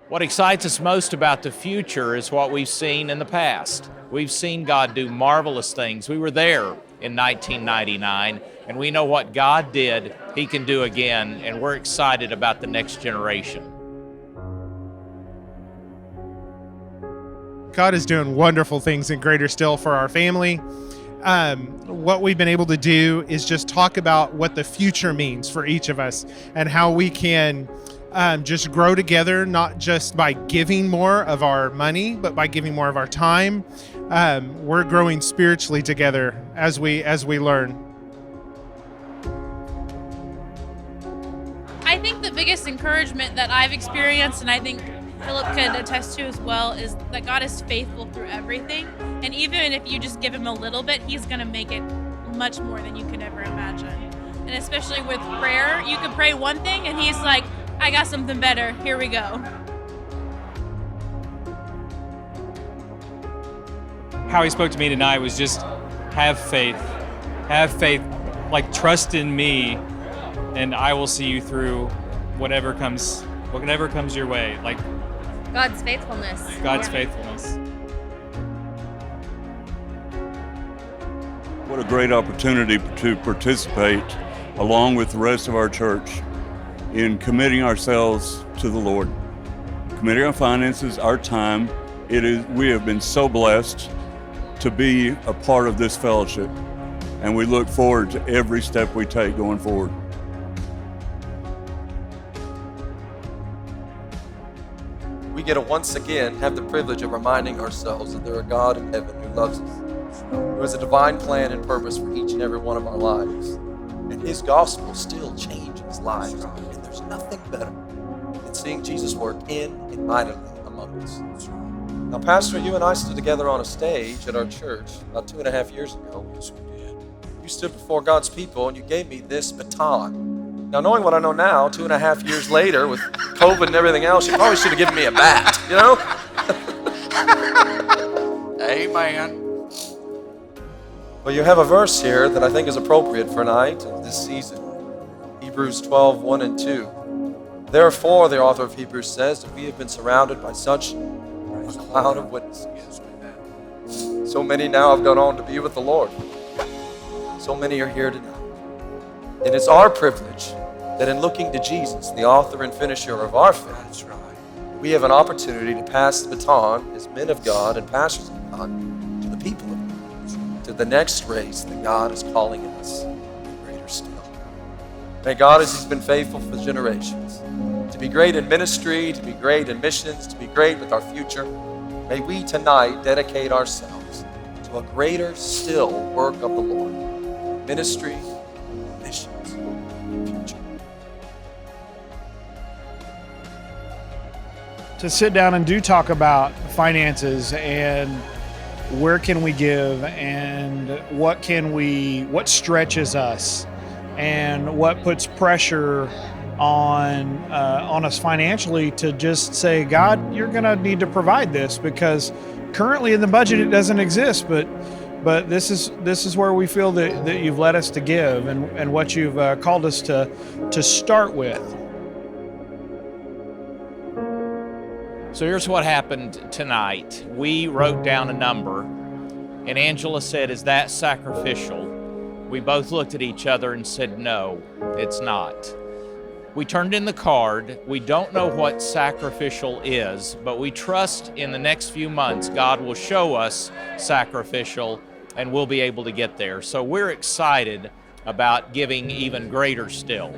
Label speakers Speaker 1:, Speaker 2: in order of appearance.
Speaker 1: What excites us most about the future is what we've seen in the past. We've seen God do marvelous things. We were there in 1999, and we know what God did, He can do again, and we're excited about the next generation.
Speaker 2: God is doing wonderful things in Greater Still for our family. What we've been able to do is just talk about what the future means for each of us and how we can just grow together, not just by giving more of our money, but by giving more of our time. We're growing spiritually together as we learn.
Speaker 3: I think the biggest encouragement that I've experienced, and I think Philip could attest to as well, is that God is faithful through everything. And even if you just give Him a little bit, He's going to make it much more than you could ever imagine. And especially with prayer, you could pray one thing and He's like, I got something better. Here we go.
Speaker 4: How He spoke to me tonight was just have faith. Have faith, like trust in me, and I will see you through whatever comes your way. Like
Speaker 5: God's faithfulness.
Speaker 4: God's faithfulness.
Speaker 6: What a great opportunity to participate along with the rest of our church in committing ourselves to the Lord, committing our finances, our time. We have been so blessed to be a part of this fellowship, and we look forward to every step we take going forward.
Speaker 7: We get to once again have the privilege of reminding ourselves that there is a God in heaven who loves us, who has a divine plan and purpose for each and every one of our lives. And His gospel still changes lives. And there's nothing better than seeing Jesus work in and mightily among us. Now, Pastor, you and I stood together on a stage at our church about 2.5 years ago. You stood before God's people and you gave me this baton. Now, knowing what I know now, 2.5 years later, with COVID and everything else, you probably should have given me a bat, you know?
Speaker 8: Amen.
Speaker 7: Well, you have a verse here that I think is appropriate for tonight and this season. Hebrews 12, 1 and 2. Therefore, the author of Hebrews says that we have been surrounded by such a cloud of witnesses. So many now have gone on to be with the Lord. So many are here tonight. And it's our privilege that in looking to Jesus, the author and finisher of our faith, we have an opportunity to pass the baton as men of God and pastors of God to the people of God, to the next race that God is calling us greater still. May God, as He's been faithful for generations, to be great in ministry, to be great in missions, to be great with our future, may we tonight dedicate ourselves to a greater still work of the Lord, ministry, missions, future.
Speaker 9: To sit down and do talk about finances and where can we give and what stretches us and what puts pressure on us financially, to just say, God, you're going to need to provide this, because currently in the budget it doesn't exist, but this is where we feel that you've led us to give and what you've called us to start with.
Speaker 1: So here's what happened tonight. We wrote down a number, and Angela said, is that sacrificial? We both looked at each other and said, no, it's not. We turned in the card. We don't know what sacrificial is, but we trust in the next few months God will show us sacrificial and we'll be able to get there. So we're excited about giving even greater still.